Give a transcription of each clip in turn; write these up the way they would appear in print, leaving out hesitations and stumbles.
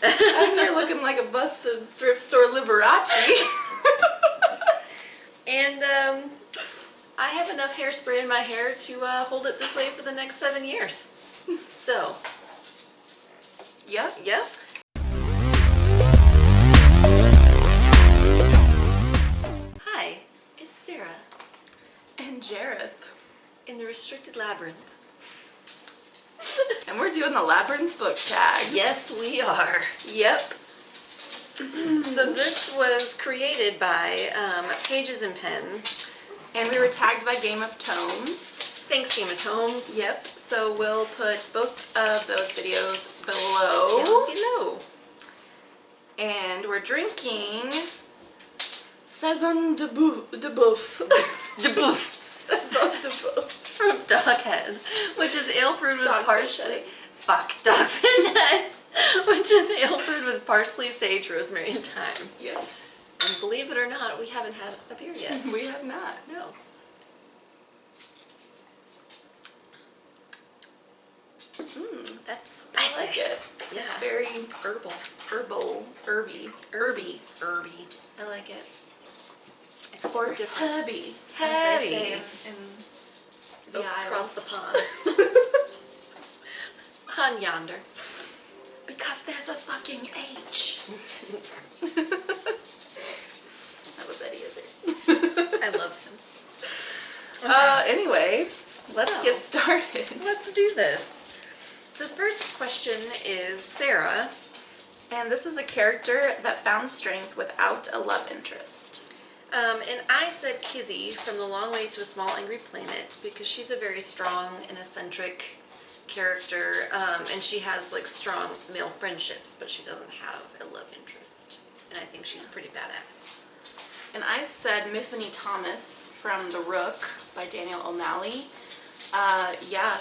I'm here looking like a busted thrift store Liberace. And I have enough hairspray in my hair to hold it this way for the next 7 years. So, Yep. yep. Hi, it's Sarah And Jareth. in the Restricted Labyrinth. And we're doing the Labyrinth Book Tag. Yes, we are. Yep. So this was created by Pages and Pens. And we were tagged by Game of Tomes. Thanks, Game of Tomes. Yep. So we'll put both of those videos below. Down below. And we're drinking Saison du Buff. Du Buff. Saison du Buff. From Doghead, which is ale brewed with Dogfish parsley. Head. Dogfish Head, which is ale brewed with parsley, sage, rosemary, and thyme. Yep. And believe it or not, we haven't had a beer yet. We have not. No. That's spicy. I like it. Yeah. It's very Herbal. herby. Herby. I like it. It's Or different. herby. Herby. As they say in the Across the Isles. pond. On yonder. Because there's a fucking H. That was Eddie Izzard. I love him. Anyway, let's So, get started. Let's do this. The first question is Sarah. And this is a character that found strength without a love interest. And I said Kizzy from The Long Way to a Small Angry Planet because she's a very strong and eccentric character, and she has like strong male friendships, but she doesn't have a love interest. And I think she's pretty badass. And I said Miffany Thomas from The Rook by Daniel O'Malley. Yeah,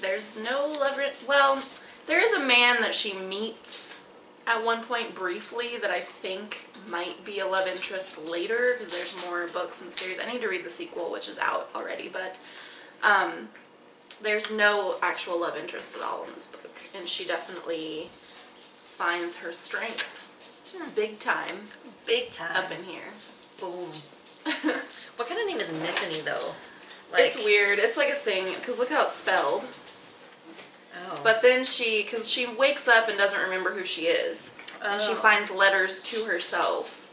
there's no love, well, there is a man that she meets at one point briefly that I think might be a love interest later, because there's more books in the series. I need to read the sequel, which is out already, but there's no actual love interest at all in this book, and she definitely finds her strength big time Big time. up in here. Boom. What kind of name is Miffany though? Like, It's weird. It's like a thing, because look how it's spelled. Oh. But then because she wakes up and doesn't remember who she is. And she Oh. finds letters to herself.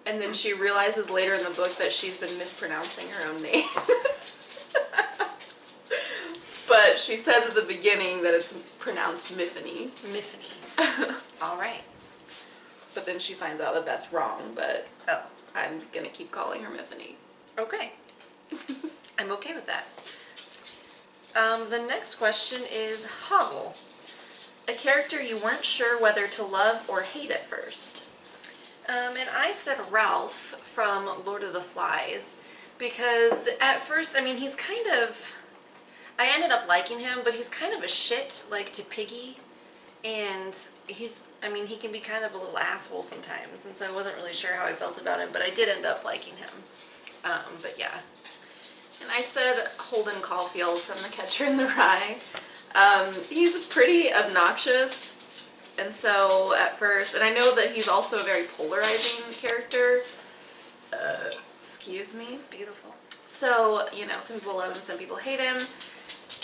And then she realizes later in the book that she's been mispronouncing her own name. But she says at the beginning that it's pronounced Miffany. Miffany. All right. But then she finds out that that's wrong, but Oh. I'm going to keep calling her Miffany. Okay. I'm okay with that. The next question is Hoggle. A character you weren't sure whether to love or hate at first. And I said Ralph from Lord of the Flies because at first, I mean, he's kind of, I ended up liking him, but he's kind of a shit, like, to Piggy. And I mean, he can be kind of a little asshole sometimes, and so I wasn't really sure how I felt about him, but I did end up liking him. But yeah. And I said Holden Caulfield from The Catcher in the Rye. He's pretty obnoxious, and so at first, and I know that he's also a very polarizing character. Excuse me. He's beautiful. So, you know, some people love him, some people hate him.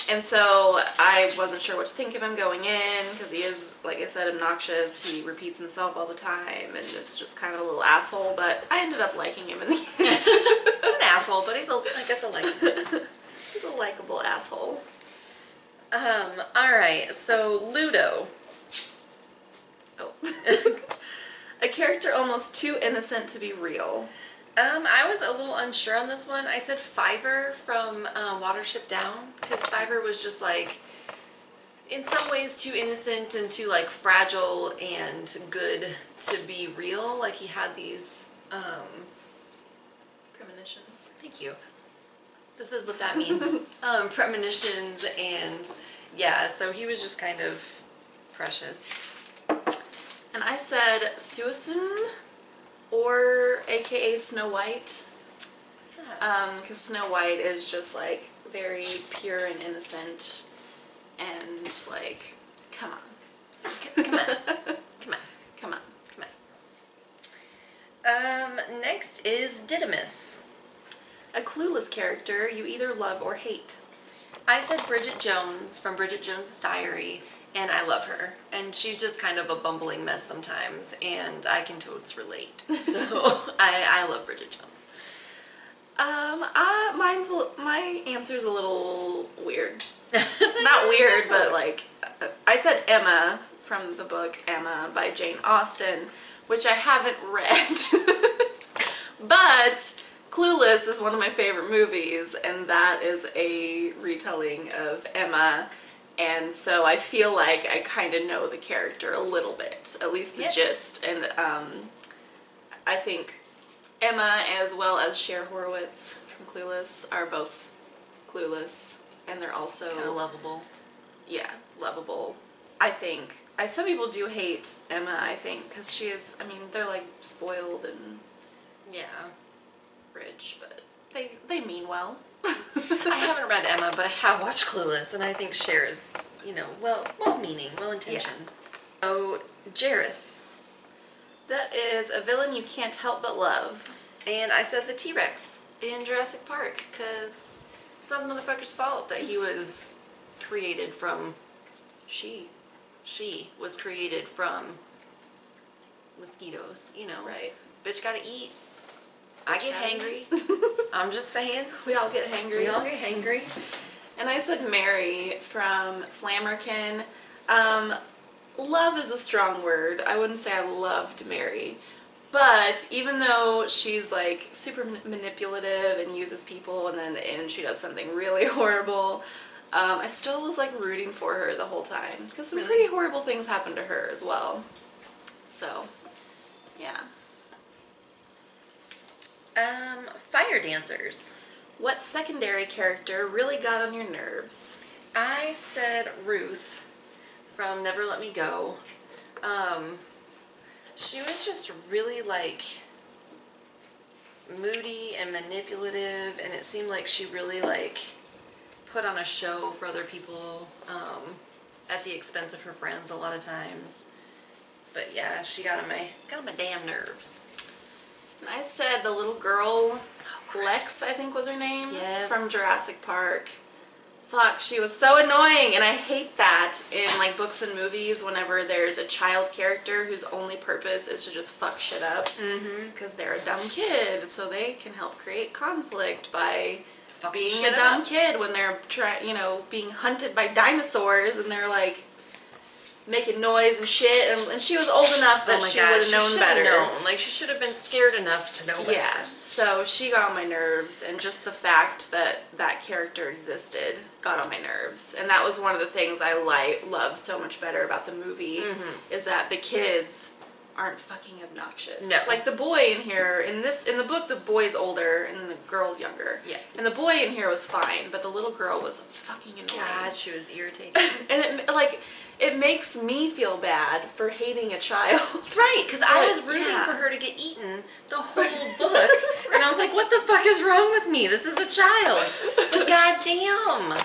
And so I wasn't sure what to think of him going in, because he is, like I said, obnoxious. He repeats himself all the time and is just kind of a little asshole, but I ended up liking him in the end. He's an asshole, but I guess I like him. He's a likable asshole. Alright, so Ludo. Oh. A character almost too innocent to be real. I was a little unsure on this one. I said Fiverr from Watership Down, because Fiverr was just like, in some ways too innocent and too like fragile and good to be real. Like he had these, Premonitions. thank you. This is what that means. Premonitions, and yeah, so he was just kind of precious. And I said Susan, or AKA Snow White. Yeah. Because Snow White is just like very pure and innocent, and like, come on. Come on. Come on. is Didymus. A clueless character you either love or hate. I said Bridget Jones from Bridget Jones' Diary, and I love her. And she's just kind of a bumbling mess sometimes, and I can totes relate. So I love Bridget Jones. My answer's a little weird. It's not weird, but like, I said Emma from the book Emma by Jane Austen, which I haven't read. But Clueless is one of my favorite movies, and that is a retelling of Emma, and so I feel like I kind of know the character a little bit, at least the gist, and I think Emma as well as Cher Horowitz from Clueless are both clueless, and they're also kind of lovable. Yeah, lovable. I think. Some people do hate Emma, I think, because she is, I mean, they're like spoiled and rich, but they mean well. I haven't read Emma, but I have watched Clueless, and I think Cher's, well-meaning, well-intentioned. Yeah. So, Jareth. That is a villain you can't help but love. And I said the T-Rex in Jurassic Park, because it's not the motherfucker's fault that he was created from... She was created from mosquitoes, Right. Bitch gotta eat. I get hangry. I'm just saying. We all get hangry. And I said Mary from Slammerkin. Love is a strong word. I wouldn't say I loved Mary. But even though she's like super manipulative and uses people, and then in the end she does something really horrible, I still was like rooting for her the whole time. Because some pretty horrible things happened to her as well. So, yeah. Fire dancers. What secondary character really got on your nerves? I said Ruth from Never Let Me Go. She was just really like moody and manipulative, and it seemed like she really like put on a show for other people at the expense of her friends a lot of times. But yeah, she got on my damn nerves. And I said the little girl, Lex, I think was her name, from Jurassic Park. Fuck, she was so annoying, and I hate that in like books and movies whenever there's a child character whose only purpose is to just fuck shit up. Because they're a dumb kid, so they can help create conflict by being a dumb kid when they're being hunted by dinosaurs, and they're like making noise and shit, and she was old enough that she would have known better. Like, she should have been scared enough to know better. Yeah, so she got on my nerves, and just the fact that that character existed got on my nerves. And that was one of the things I love so much better about the movie, is that the kids aren't fucking obnoxious. No. Like the boy in here, in the book, the boy's older and the girl's younger. Yeah. And the boy in here was fine, but the little girl was fucking annoying. God, she was irritating. And it makes me feel bad for hating a child. Right, because I was rooting for her to get eaten the whole book. And I was like, what the fuck is wrong with me? This is a child. But goddamn.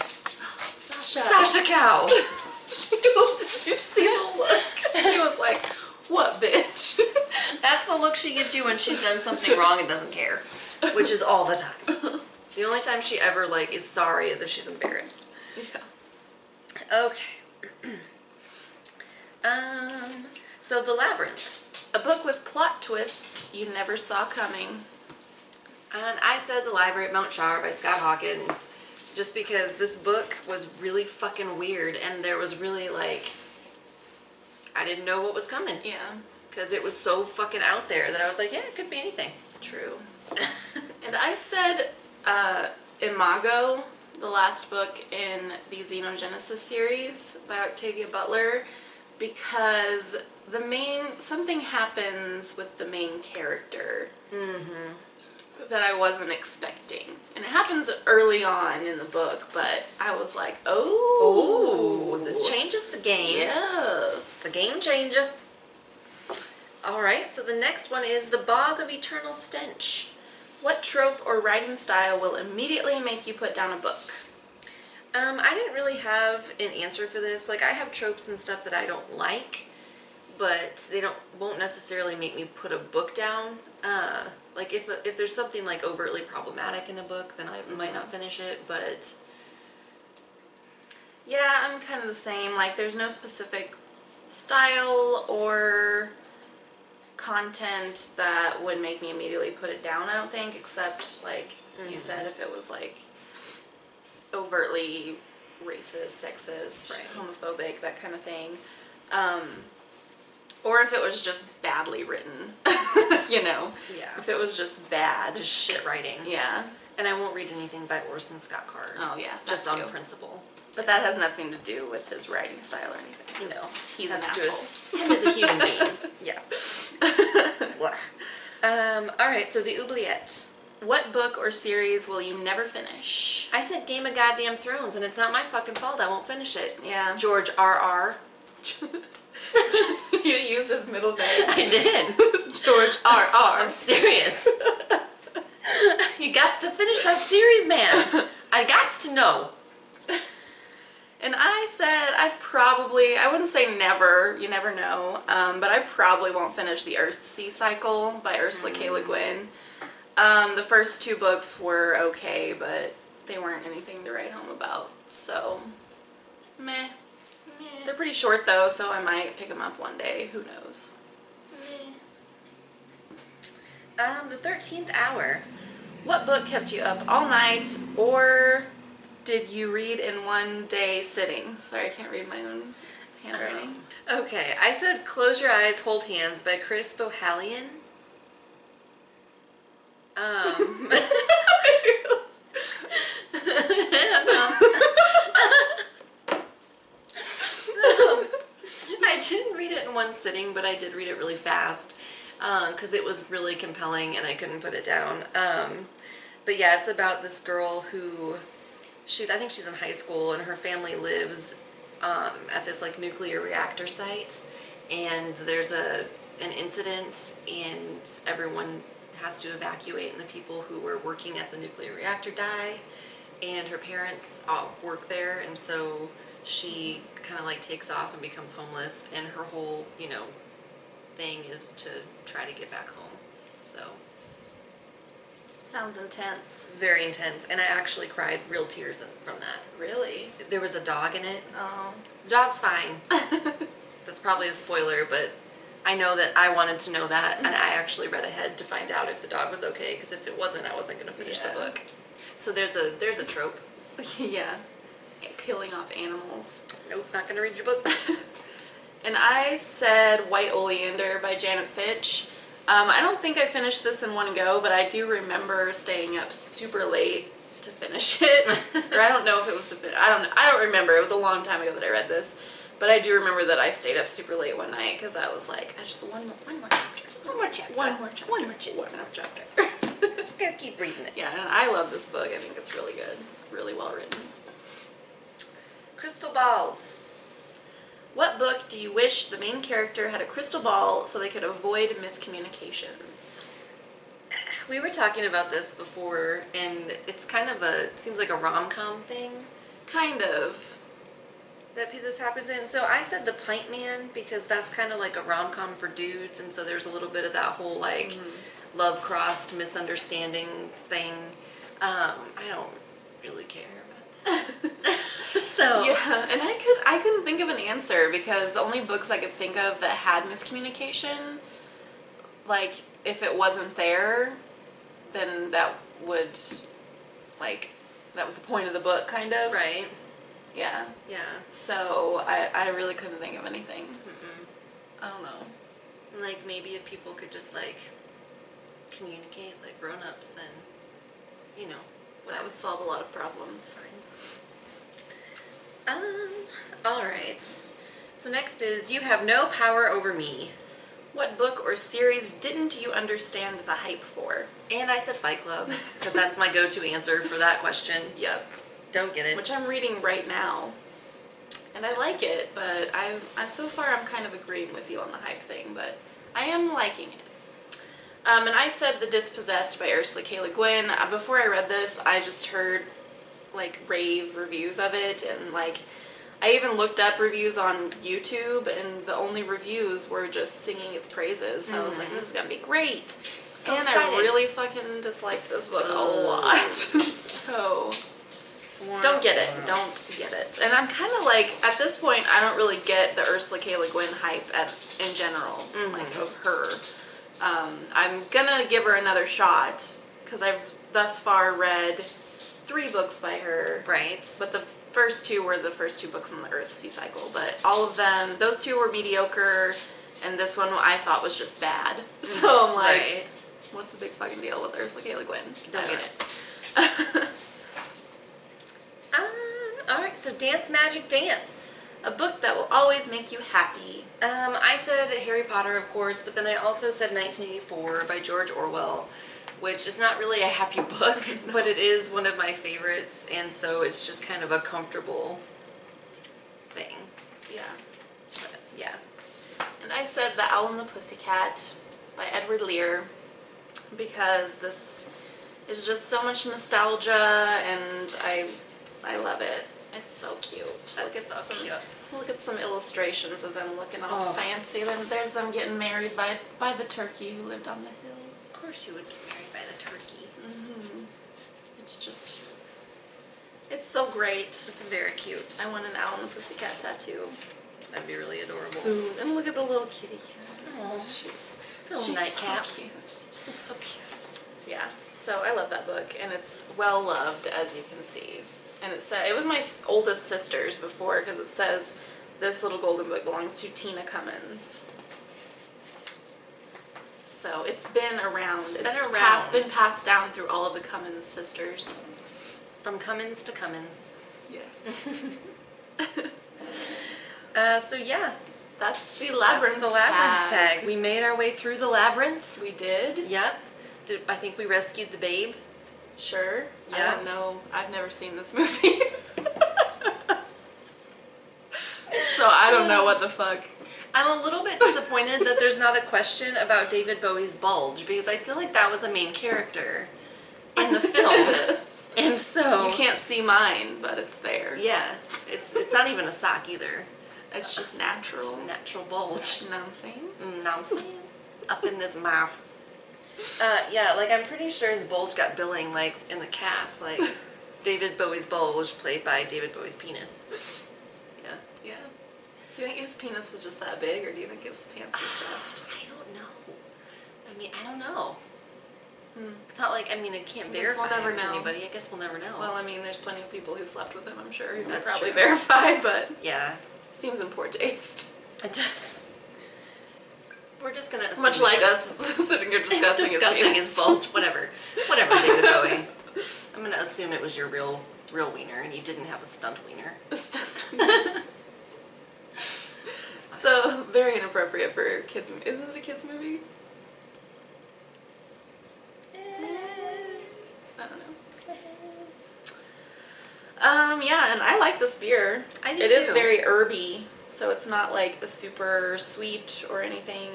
Sasha Cow. Did you see the look? She was like, what, bitch? That's the look she gives you when she's done something wrong and doesn't care. Which is all the time. The only time she ever, is sorry is if she's embarrassed. Yeah. Okay. So The Labyrinth. A book with plot twists you never saw coming. And I said The Library at Mount Char by Scott Hawkins, just because this book was really fucking weird, and there was really I didn't know what was coming. Yeah. Because it was so fucking out there that I was like, yeah, it could be anything. True. And I said Imago, the last book in the Xenogenesis series by Octavia Butler, because something happens with the main character that I wasn't expecting. And it happens early on in the book, but I was like, oh, this changes the game. Yes. It's a game changer. Alright, so the next one is the Bog of Eternal Stench. What trope or writing style will immediately make you put down a book? I didn't really have an answer for this. I have tropes and stuff that I don't like, but they won't necessarily make me put a book down. Like, if there's something, like, overtly problematic in a book, then I might not finish it, but... Yeah, I'm kind of the same. Like, there's no specific style or content that would make me immediately put it down, I don't think, except, like you said, if it was, like, overtly racist, sexist, homophobic, that kind of thing. Or if it was just badly written, you know? Yeah. If it was just bad. Just shit writing. Yeah. And I won't read anything by Orson Scott Card. Oh, yeah. Just on principle. But that has nothing to do with his writing style or anything. No. He's an asshole. Him as a human being. Yeah. Alright, so the Oubliette. What book or series will you never finish? I said Game of Goddamn Thrones, and it's not my fucking fault I won't finish it. Yeah. George R.R. You used his middle name. I did. George R.R. I'm serious. You gots to finish that series, man. I gots to know. And I said I wouldn't say never, you never know, but I probably won't finish the Earthsea Cycle by Ursula K. Le Guin. The first 2 books were okay, but they weren't anything to write home about, so meh. They're pretty short though, so I might pick them up one day, who knows. The 13th Hour. What book kept you up all night, or did you read in one day sitting? Sorry, I can't read my own handwriting. Okay, I said Close Your Eyes, Hold Hands by Chris Bohalian. I don't know. I didn't read it in one sitting, but I did read it really fast because it was really compelling and I couldn't put it down. But yeah, it's about this girl who I think she's in high school, and her family lives at this like nuclear reactor site, and there's an incident and everyone has to evacuate, and the people who were working at the nuclear reactor die, and her parents work there, and so she kind of like takes off and becomes homeless, and her whole, thing is to try to get back home. So Sounds intense. it's very intense, and I actually cried real tears from that. Really? There was a dog in it. Oh. The dog's fine. That's probably a spoiler, but I know that I wanted to know that, and I actually read ahead to find out if the dog was okay, because if it wasn't, I wasn't going to finish the book. So there's a trope. Yeah. Killing off animals. Nope, not going to read your book. And I said White Oleander by Janet Fitch. I don't think I finished this in one go, but I do remember staying up super late to finish it. Or I don't know if it was to finish. I don't remember. It was a long time ago that I read this. But I do remember that I stayed up super late one night because I was like, I just one more chapter. Just one more chapter. One more chapter. One more chapter. One more chapter. Gotta keep reading it. Yeah, and I love this book. I think it's really good. Really well written. Crystal Balls. What book do you wish the main character had a crystal ball so they could avoid miscommunications? We were talking about this before, and it's kind of seems like a rom-com thing. Kind of. That this happens in. So I said The Pint Man because that's kind of like a rom-com for dudes, and so there's a little bit of that whole like love-crossed misunderstanding thing. I don't really care about that. So yeah, and I couldn't think of an answer because the only books I could think of that had miscommunication, like if it wasn't there, then that would that was the point of the book, kind of. Right. Yeah. Yeah. So I really couldn't think of anything. I don't know. Like maybe if people could just like communicate like grown-ups, then That would solve a lot of problems. Alright. So next is You Have No Power Over Me. What book or series didn't you understand the hype for? And I said Fight Club, because that's my go-to answer for that question. Yep. Don't get it. Which I'm reading right now. And I like it, but so far I'm kind of agreeing with you on the hype thing, but I am liking it. And I said The Dispossessed by Ursula K. Le Guin. Before I read this, I just heard rave reviews of it, and I even looked up reviews on YouTube, and the only reviews were just singing its praises. So I was like, this is gonna be great. So and excited. I really fucking disliked this book a lot. So don't get it. Don't get it. And I'm kind of like, at this point, I don't really get the Ursula K. Le Guin hype in general, like of her. I'm gonna give her another shot because I've thus far read 3 books by her. Right. But the first 2 were the first 2 books in the Earthsea cycle. But all of them, those 2 were mediocre, and this one I thought was just bad. So I'm like, what's the big fucking deal with Ursula K. Le Guin? Don't get it. Alright, so Dance Magic Dance. A book that will always make you happy. I said Harry Potter, of course, but then I also said 1984 by George Orwell, which is not really a happy book, but it is one of my favorites, and so it's just kind of a comfortable thing. Yeah. But, yeah. And I said The Owl and the Pussycat by Edward Lear, because this is just so much nostalgia, and I love it. It's so cute. Look at some illustrations of them looking all fancy. Then there's them getting married by the turkey who lived on the hill. Of course you would get married by the turkey. It's so great. It's very cute. I want an Owl and the Pussycat tattoo. That'd be really adorable. Soon. And look at the little kitty cat. Oh, she's nightcap. so cute. She's so cute. Yeah. So I love that book, and it's well loved, as you can see. And it was my oldest sister's before, because it says this little golden book belongs to Tina Cummins. So it's been around. It's been passed down through all of the Cummins sisters. From Cummins to Cummins. Yes. So yeah. That's the Labyrinth Tag. We made our way through the labyrinth. We did. Yep. I think we rescued the babe. Sure. Yeah. I don't know. I've never seen this movie. So I don't know what the fuck. I'm a little bit disappointed that there's not a question about David Bowie's bulge, because I feel like that was a main character in the film. And so you can't see mine, but it's there. Yeah. It's not even a sock either. It's just natural. It's a natural bulge. You know what I'm saying? Know what I'm saying? Up in this mouth. Yeah, like I'm pretty sure his bulge got billing like in the cast, like David Bowie's bulge played by David Bowie's penis. Yeah. Yeah. Do you think his penis was just that big, or do you think his pants were stuffed? I don't know. I mean, I don't know. It's not like, I mean, I can't verify we'll with anybody. I guess we'll never know. Well, I mean, there's plenty of people who slept with him, I'm sure, who could That's probably true. verify, but yeah. Seems in poor taste. It does. We're just gonna assume much like us sitting here discussing his bulge. Whatever, David Bowie. I'm gonna assume it was your real wiener, and you didn't have a stunt wiener. A stunt wiener. So very inappropriate for kids. Isn't it a kids movie? I don't know. Yeah, and I like this beer. I do It too. is very herby, so it's not like a super sweet or anything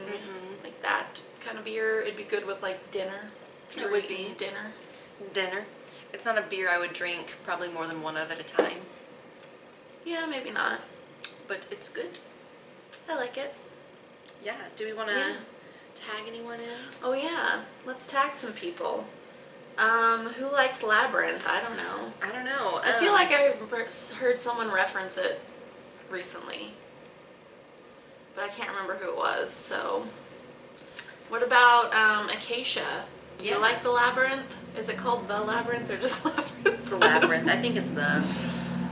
like that kind of beer. It'd be good with like dinner. It would be dinner. It's not a beer I would drink probably more than one of at a time. Yeah, maybe not. But it's good. I like it. Yeah. Do we want to tag anyone in? Oh yeah, let's tag some people. Who likes Labyrinth? I don't know. I feel like I heard someone reference it recently, but I can't remember who it was. So, what about Acacia? Do you like the Labyrinth? Is it called the Labyrinth or just Labyrinth? It's the Labyrinth. I think it's the.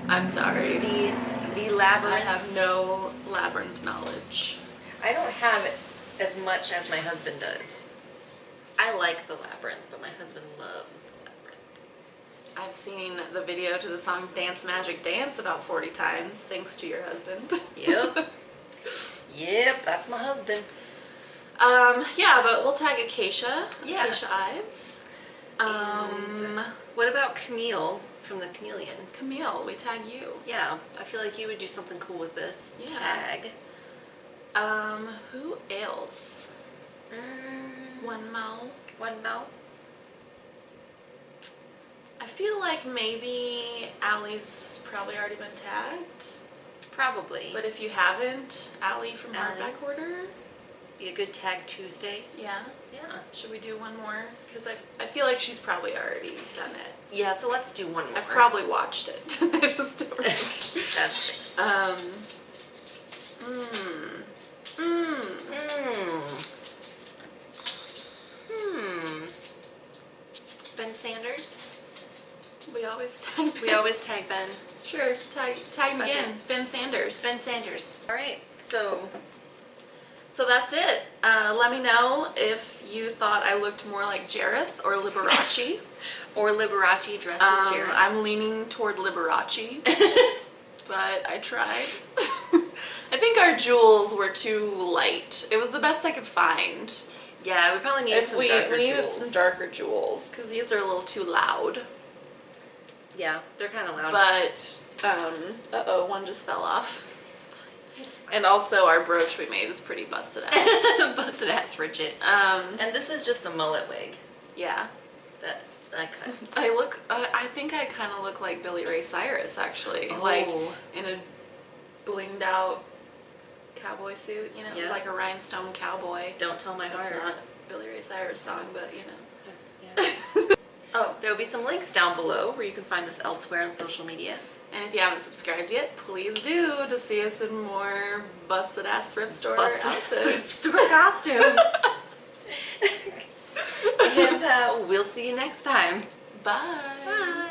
I'm sorry. The Labyrinth. I have no Labyrinth knowledge. I don't have it as much as my husband does. I like the Labyrinth, but my husband loves the Labyrinth. I've seen the video to the song Dance Magic Dance about 40 times, thanks to your husband. Yep. Yep, that's my husband. Yeah, but we'll tag Acacia. Yeah. Acacia Ives. And what about Camille from the Chameleon? Camille, we tag you. Yeah, I feel like you would do something cool with this tag. Who else? One Mo. I feel like maybe Allie's probably already been tagged. Probably. But if you haven't, Allie from Allie. Hardback Order. Be a good Tag Tuesday. Yeah. Yeah. Should we do one more? Because I feel like she's probably already done it. Yeah, so let's do one more. I've probably watched it. I just don't remember. That's Ben Sanders. We always tag Ben. We always tag Ben. Sure, tag him Okay. again. Ben Sanders. Ben Sanders. All right, so So that's it. Let me know if you thought I looked more like Jareth or Liberace. or Liberace dressed as Jareth. I'm leaning toward Liberace, but I tried. I think our jewels were too light. It was the best I could find. Yeah, we probably needed some darker we needed jewels. some darker jewels because these are a little too loud. Yeah, they're kind of loud. But one just fell off. It's fine. And also our brooch we made is pretty busted ass. Busted ass Bridget. And this is just a mullet wig Yeah. that I cut. I think I kind of look like Billy Ray Cyrus actually, Oh. like in a blinged out cowboy suit, you know, Yeah. like a rhinestone cowboy. Don't tell my It's heart. not Billy Ray Cyrus song, but you know. Yeah. Oh, There will be some links down below where you can find us elsewhere on social media. and if you haven't subscribed yet, please do to see us in more busted ass thrift store Busted outfits. thrift store costumes. And we'll see you next time. Bye. Bye.